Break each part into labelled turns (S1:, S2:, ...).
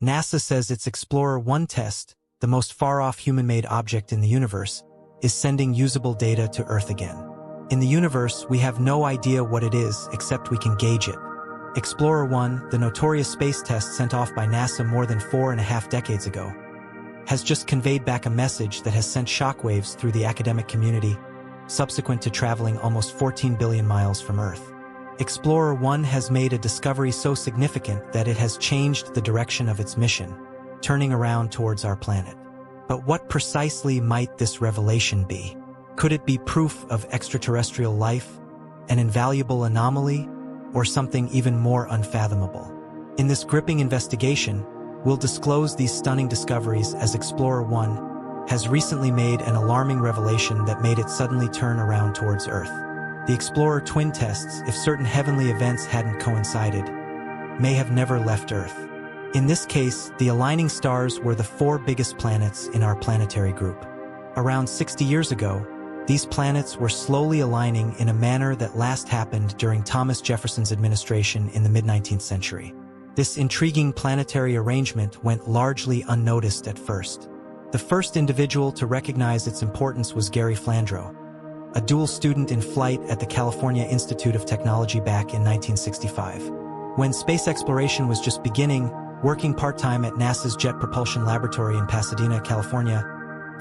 S1: NASA says its Explorer 1 test, the most far-off human-made object in the universe, is sending usable data to Earth again. In the universe, we have no idea what it is, except we can gauge it. Explorer 1, the notorious space test sent off by NASA more than 4.5 decades ago, has just conveyed back a message that has sent shockwaves through the academic community, subsequent to traveling almost 14 billion miles from Earth. Explorer 1 has made a discovery so significant that it has changed the direction of its mission, turning around towards our planet. But what precisely might this revelation be? Could it be proof of extraterrestrial life, an invaluable anomaly, or something even more unfathomable? In this gripping investigation, we'll disclose these stunning discoveries as Explorer 1 has recently made an alarming revelation that made it suddenly turn around towards Earth. The Explorer twin tests, if certain heavenly events hadn't coincided, may have never left Earth. In this case, the aligning stars were the 4 biggest planets in our planetary group. Around 60 years ago, these planets were slowly aligning in a manner that last happened during Thomas Jefferson's administration in the mid-19th century. This intriguing planetary arrangement went largely unnoticed at first. The first individual to recognize its importance was Gary Flandreau, a dual student in flight at the California Institute of Technology back in 1965. When space exploration was just beginning, working part-time at NASA's Jet Propulsion Laboratory in Pasadena, California,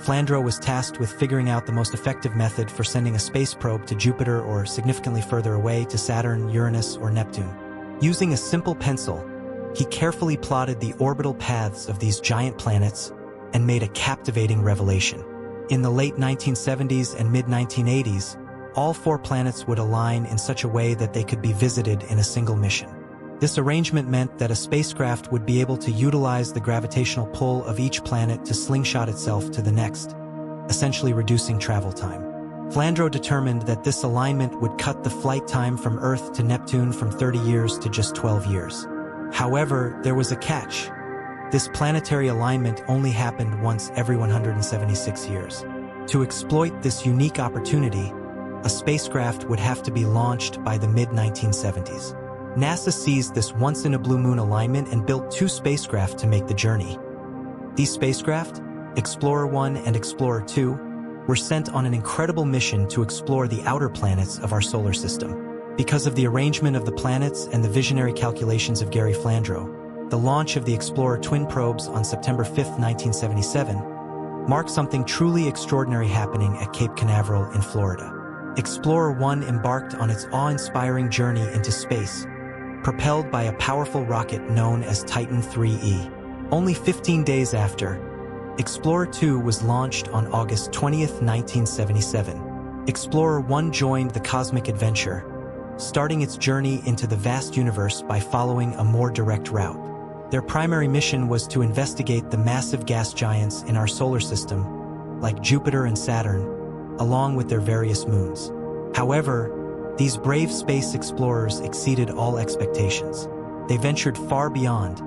S1: Flandreau was tasked with figuring out the most effective method for sending a space probe to Jupiter or significantly further away to Saturn, Uranus, or Neptune. Using a simple pencil, he carefully plotted the orbital paths of these giant planets and made a captivating revelation. In the late 1970s and mid-1980s, all 4 planets would align in such a way that they could be visited in a single mission. This arrangement meant that a spacecraft would be able to utilize the gravitational pull of each planet to slingshot itself to the next, essentially reducing travel time. Flandreau determined that this alignment would cut the flight time from Earth to Neptune from 30 years to just 12 years. However, there was a catch. This planetary alignment only happened once every 176 years. To exploit this unique opportunity, a spacecraft would have to be launched by the mid-1970s. NASA seized this once-in-a-blue-moon alignment and built 2 spacecraft to make the journey. These spacecraft, Explorer 1 and Explorer 2, were sent on an incredible mission to explore the outer planets of our solar system. Because of the arrangement of the planets and the visionary calculations of Gary Flandreau, the launch of the Explorer twin probes on September 5, 1977, marked something truly extraordinary happening at Cape Canaveral in Florida. Explorer 1 embarked on its awe-inspiring journey into space, propelled by a powerful rocket known as Titan 3E. Only 15 days after, Explorer 2 was launched on August 20, 1977. Explorer 1 joined the cosmic adventure, starting its journey into the vast universe by following a more direct route. Their primary mission was to investigate the massive gas giants in our solar system, like Jupiter and Saturn, along with their various moons. However, these brave space explorers exceeded all expectations. They ventured far beyond,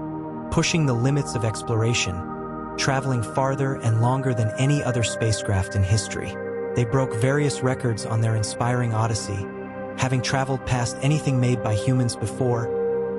S1: pushing the limits of exploration, traveling farther and longer than any other spacecraft in history. They broke various records on their inspiring odyssey, having traveled past anything made by humans before,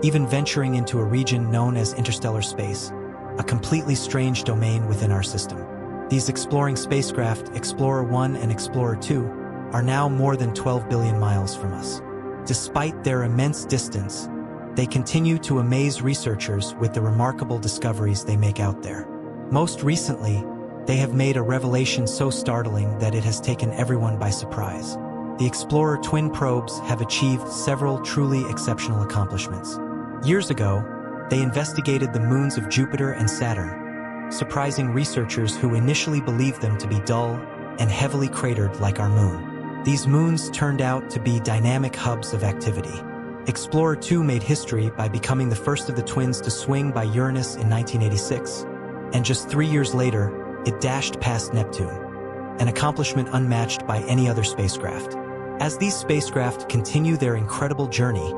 S1: even venturing into a region known as interstellar space, a completely strange domain within our system. These exploring spacecraft, Explorer 1 and Explorer 2, are now more than 12 billion miles from us. Despite their immense distance, they continue to amaze researchers with the remarkable discoveries they make out there. Most recently, they have made a revelation so startling that it has taken everyone by surprise. The Explorer twin probes have achieved several truly exceptional accomplishments. Years ago, they investigated the moons of Jupiter and Saturn, surprising researchers who initially believed them to be dull and heavily cratered like our moon. These moons turned out to be dynamic hubs of activity. Explorer 2 made history by becoming the first of the twins to swing by Uranus in 1986, and just 3 years later, it dashed past Neptune, an accomplishment unmatched by any other spacecraft. As these spacecraft continue their incredible journey,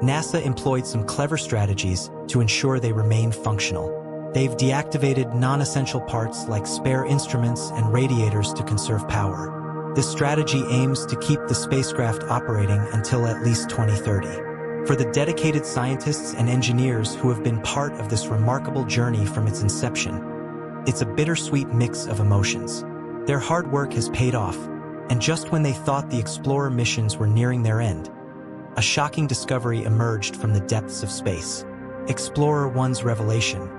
S1: NASA employed some clever strategies to ensure they remain functional. They've deactivated non-essential parts like spare instruments and radiators to conserve power. This strategy aims to keep the spacecraft operating until at least 2030. For the dedicated scientists and engineers who have been part of this remarkable journey from its inception, it's a bittersweet mix of emotions. Their hard work has paid off, and just when they thought the Explorer missions were nearing their end, a shocking discovery emerged from the depths of space. Explorer 1's revelation.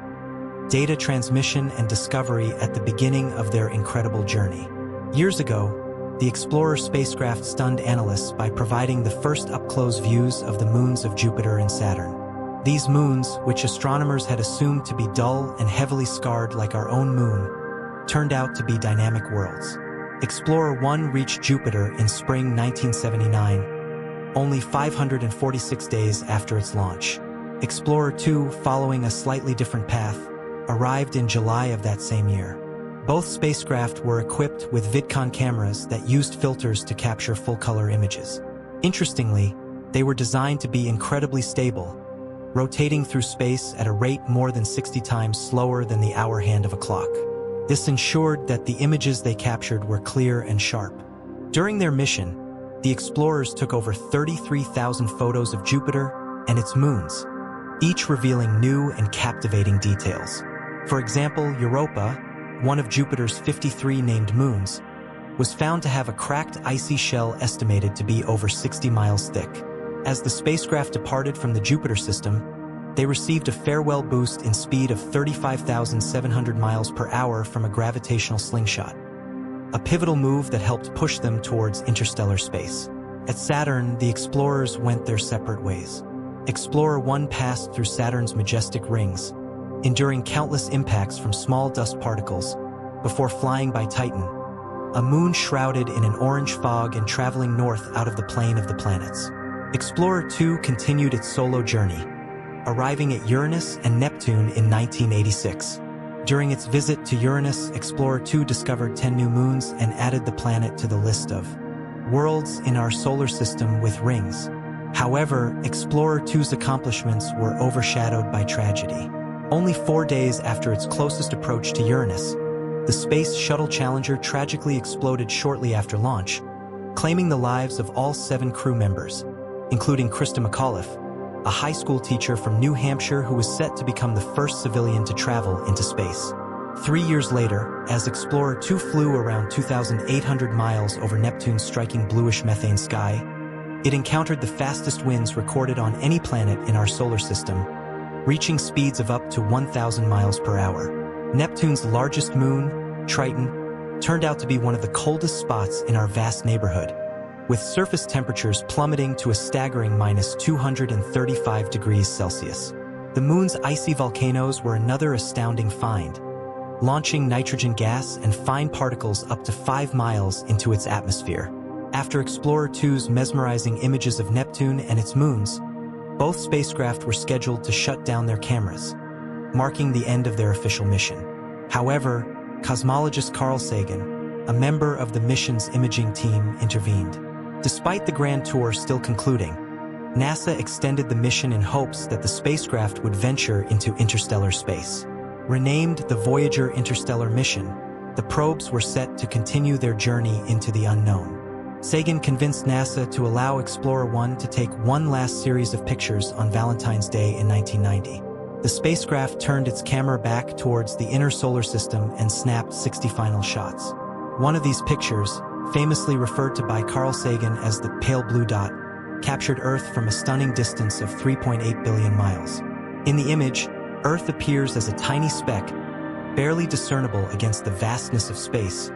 S1: Data transmission and discovery at the beginning of their incredible journey. Years ago, the Explorer spacecraft stunned analysts by providing the first up-close views of the moons of Jupiter and Saturn. These moons, which astronomers had assumed to be dull and heavily scarred like our own moon, turned out to be dynamic worlds. Explorer 1 reached Jupiter in spring 1979, only 546 days after its launch. Explorer 2, following a slightly different path, arrived in July of that same year. Both spacecraft were equipped with VidCon cameras that used filters to capture full-color images. Interestingly, they were designed to be incredibly stable, rotating through space at a rate more than 60 times slower than the hour hand of a clock. This ensured that the images they captured were clear and sharp. During their mission, the explorers took over 33,000 photos of Jupiter and its moons, each revealing new and captivating details. For example, Europa, one of Jupiter's 53 named moons, was found to have a cracked icy shell estimated to be over 60 miles thick. As the spacecraft departed from the Jupiter system, they received a farewell boost in speed of 35,700 miles per hour from a gravitational slingshot, a pivotal move that helped push them towards interstellar space. At Saturn, the explorers went their separate ways. Explorer 1 passed through Saturn's majestic rings, enduring countless impacts from small dust particles, before flying by Titan, a moon shrouded in an orange fog and traveling north out of the plane of the planets. Explorer 2 continued its solo journey, arriving at Uranus and Neptune in 1986. During its visit to Uranus, Explorer 2 discovered 10 new moons and added the planet to the list of worlds in our solar system with rings. However, Explorer 2's accomplishments were overshadowed by tragedy. Only 4 days after its closest approach to Uranus, the Space Shuttle Challenger tragically exploded shortly after launch, claiming the lives of all 7 crew members, including Krista McAuliffe, a high school teacher from New Hampshire who was set to become the first civilian to travel into space. 3 years later, as Explorer 2 flew around 2,800 miles over Neptune's striking bluish methane sky, it encountered the fastest winds recorded on any planet in our solar system, reaching speeds of up to 1,000 miles per hour. Neptune's largest moon, Triton, turned out to be one of the coldest spots in our vast neighborhood, with surface temperatures plummeting to a staggering minus 235 degrees Celsius. The moon's icy volcanoes were another astounding find, launching nitrogen gas and fine particles up to 5 miles into its atmosphere. After Explorer 2's mesmerizing images of Neptune and its moons, both spacecraft were scheduled to shut down their cameras, marking the end of their official mission. However, cosmologist Carl Sagan, a member of the mission's imaging team, intervened. Despite the grand tour still concluding, NASA extended the mission in hopes that the spacecraft would venture into interstellar space. Renamed the Voyager Interstellar Mission, the probes were set to continue their journey into the unknown. Sagan convinced NASA to allow Explorer 1 to take one last series of pictures on Valentine's Day in 1990. The spacecraft turned its camera back towards the inner solar system and snapped 60 final shots. One of these pictures, famously referred to by Carl Sagan as the pale blue dot, captured Earth from a stunning distance of 3.8 billion miles. In the image, Earth appears as a tiny speck, barely discernible against the vastness of space,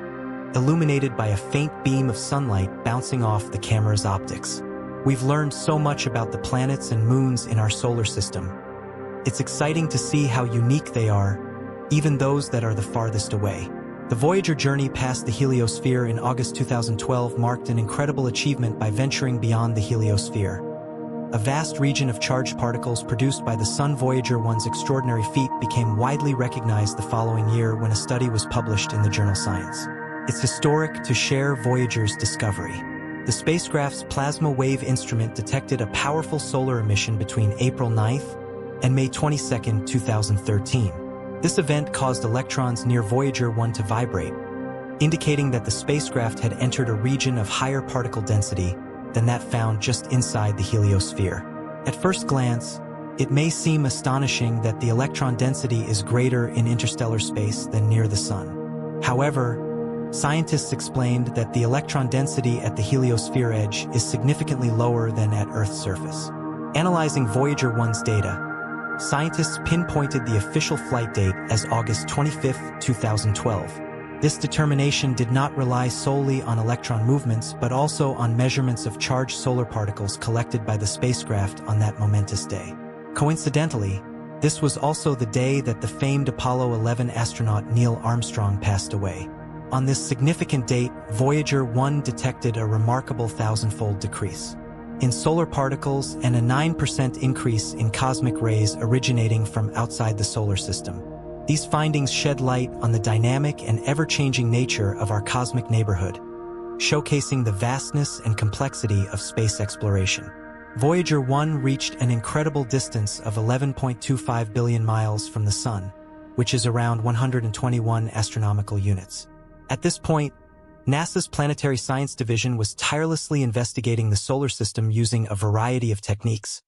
S1: illuminated by a faint beam of sunlight bouncing off the camera's optics. We've learned so much about the planets and moons in our solar system. It's exciting to see how unique they are, even those that are the farthest away. The Voyager journey past the heliosphere in August 2012 marked an incredible achievement by venturing beyond the heliosphere, a vast region of charged particles produced by the Sun. Voyager 1's extraordinary feat became widely recognized the following year when a study was published in the journal Science. It's historic to share Voyager's discovery. The spacecraft's plasma wave instrument detected a powerful solar emission between April 9th and May 22, 2013. This event caused electrons near Voyager 1 to vibrate, indicating that the spacecraft had entered a region of higher particle density than that found just inside the heliosphere. At first glance, it may seem astonishing that the electron density is greater in interstellar space than near the Sun. However, scientists explained that the electron density at the heliosphere edge is significantly lower than at Earth's surface. Analyzing Voyager 1's data, scientists pinpointed the official flight date as August 25, 2012. This determination did not rely solely on electron movements, but also on measurements of charged solar particles collected by the spacecraft on that momentous day. Coincidentally, this was also the day that the famed Apollo 11 astronaut Neil Armstrong passed away. On this significant date, Voyager 1 detected a remarkable thousandfold decrease in solar particles and a 9% increase in cosmic rays originating from outside the solar system. These findings shed light on the dynamic and ever-changing nature of our cosmic neighborhood, showcasing the vastness and complexity of space exploration. Voyager 1 reached an incredible distance of 11.25 billion miles from the Sun, which is around 121 astronomical units. At this point, NASA's Planetary Science Division was tirelessly investigating the solar system using a variety of techniques,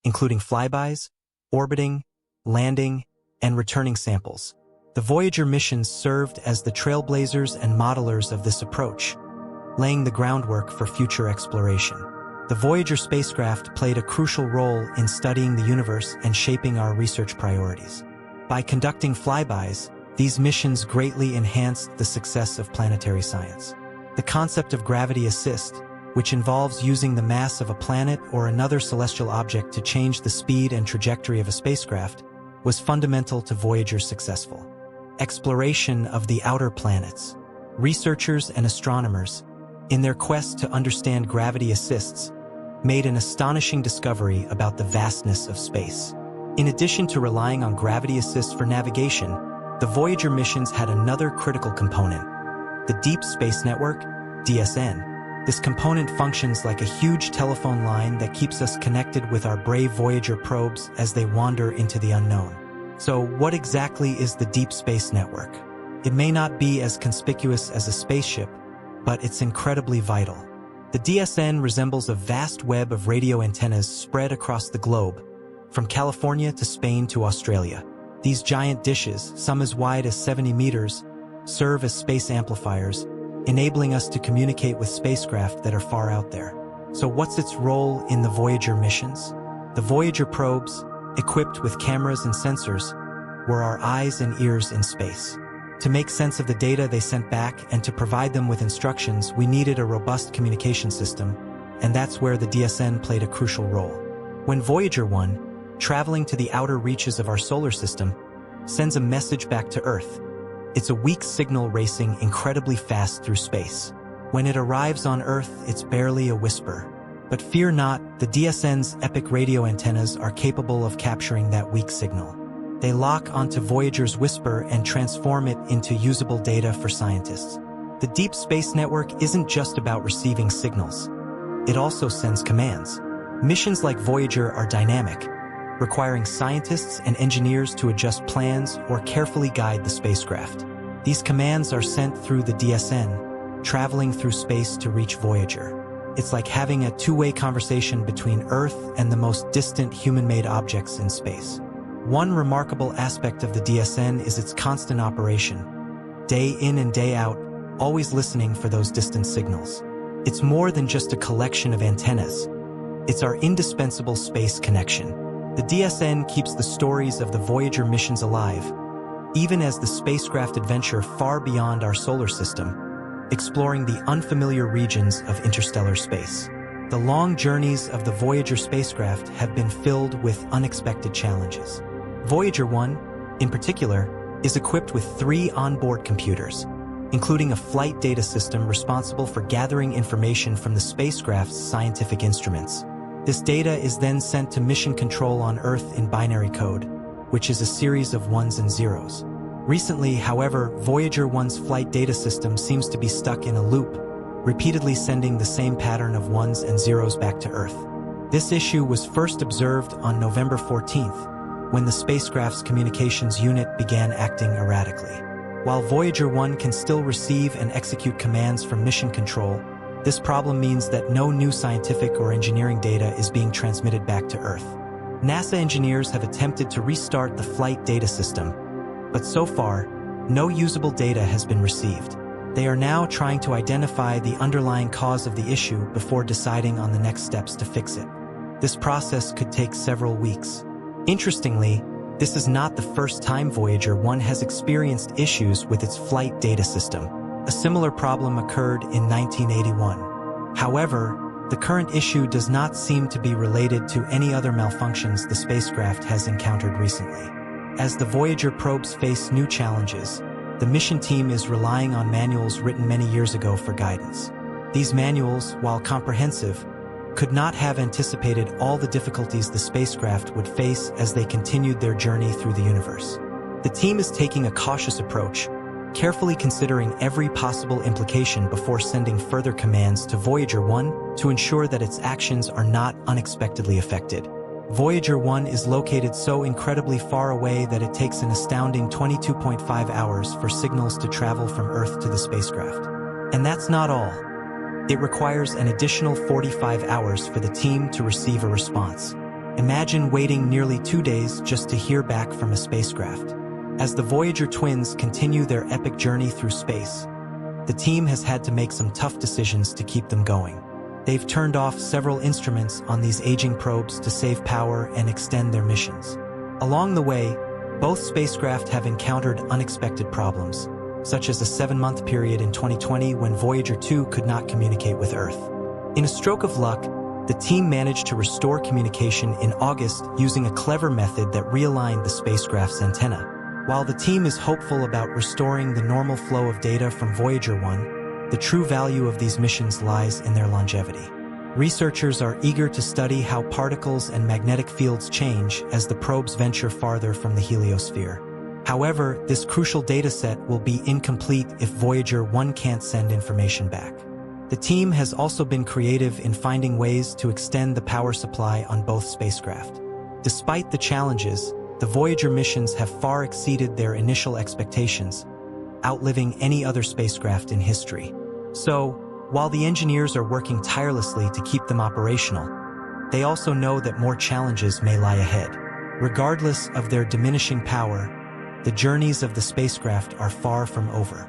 S1: including flybys, orbiting, landing, and returning samples. The Voyager missions served as the trailblazers and modelers of this approach, laying the groundwork for future exploration. The Voyager spacecraft played a crucial role in studying the universe and shaping our research priorities. By conducting flybys, these missions greatly enhanced the success of planetary science. The concept of gravity assist, which involves using the mass of a planet or another celestial object to change the speed and trajectory of a spacecraft, was fundamental to Voyager's successful exploration of the outer planets. Researchers and astronomers, in their quest to understand gravity assists, made an astonishing discovery about the vastness of space. In addition to relying on gravity assists for navigation, the Voyager missions had another critical component: the Deep Space Network, DSN. This component functions like a huge telephone line that keeps us connected with our brave Voyager probes as they wander into the unknown. So, what exactly is the Deep Space Network? It may not be as conspicuous as a spaceship, but it's incredibly vital. The DSN resembles a vast web of radio antennas spread across the globe, from California to Spain to Australia. These giant dishes, some as wide as 70 meters, serve as space amplifiers, enabling us to communicate with spacecraft that are far out there. So what's its role in the Voyager missions? The Voyager probes, equipped with cameras and sensors, were our eyes and ears in space. To make sense of the data they sent back and to provide them with instructions, we needed a robust communication system, and that's where the DSN played a crucial role. When Voyager 1, traveling to the outer reaches of our solar system, sends a message back to Earth, it's a weak signal racing incredibly fast through space. When it arrives on Earth, it's barely a whisper. But fear not, the DSN's epic radio antennas are capable of capturing that weak signal. They lock onto Voyager's whisper and transform it into usable data for scientists. The Deep Space Network isn't just about receiving signals. It also sends commands. Missions like Voyager are dynamic, requiring scientists and engineers to adjust plans or carefully guide the spacecraft. These commands are sent through the DSN, traveling through space to reach Voyager. It's like having a two-way conversation between Earth and the most distant human-made objects in space. One remarkable aspect of the DSN is its constant operation, day in and day out, always listening for those distant signals. It's more than just a collection of antennas. It's our indispensable space connection. The DSN keeps the stories of the Voyager missions alive, even as the spacecraft adventure far beyond our solar system, exploring the unfamiliar regions of interstellar space. The long journeys of the Voyager spacecraft have been filled with unexpected challenges. Voyager 1, in particular, is equipped with 3 onboard computers, including a flight data system responsible for gathering information from the spacecraft's scientific instruments. This data is then sent to mission control on Earth in binary code, which is a series of ones and zeros. Recently, however, Voyager 1's flight data system seems to be stuck in a loop, repeatedly sending the same pattern of ones and zeros back to Earth. This issue was first observed on November 14th, when the spacecraft's communications unit began acting erratically. While Voyager 1 can still receive and execute commands from mission control, This problem means that no new scientific or engineering data is being transmitted back to Earth. NASA engineers have attempted to restart the flight data system, but so far, no usable data has been received. They are now trying to identify the underlying cause of the issue before deciding on the next steps to fix it. This process could take several weeks. Interestingly, this is not the first time Voyager 1 has experienced issues with its flight data system. A similar problem occurred in 1981. However, the current issue does not seem to be related to any other malfunctions the spacecraft has encountered recently. As the Voyager probes face new challenges, the mission team is relying on manuals written many years ago for guidance. These manuals, while comprehensive, could not have anticipated all the difficulties the spacecraft would face as they continued their journey through the universe. The team is taking a cautious approach, carefully considering every possible implication before sending further commands to Voyager 1 to ensure that its actions are not unexpectedly affected. Voyager 1 is located so incredibly far away that it takes an astounding 22.5 hours for signals to travel from Earth to the spacecraft. And that's not all. It requires an additional 45 hours for the team to receive a response. Imagine waiting nearly 2 days just to hear back from a spacecraft. As the Voyager twins continue their epic journey through space, the team has had to make some tough decisions to keep them going. They've turned off several instruments on these aging probes to save power and extend their missions. Along the way, both spacecraft have encountered unexpected problems, such as a 7-month period in 2020 when Voyager 2 could not communicate with Earth. In a stroke of luck, the team managed to restore communication in August using a clever method that realigned the spacecraft's antenna. While the team is hopeful about restoring the normal flow of data from Voyager 1, the true value of these missions lies in their longevity. Researchers are eager to study how particles and magnetic fields change as the probes venture farther from the heliosphere. However, this crucial dataset will be incomplete if Voyager 1 can't send information back. The team has also been creative in finding ways to extend the power supply on both spacecraft. Despite the challenges, the Voyager missions have far exceeded their initial expectations, outliving any other spacecraft in history. So, while the engineers are working tirelessly to keep them operational, they also know that more challenges may lie ahead. Regardless of their diminishing power, the journeys of the spacecraft are far from over.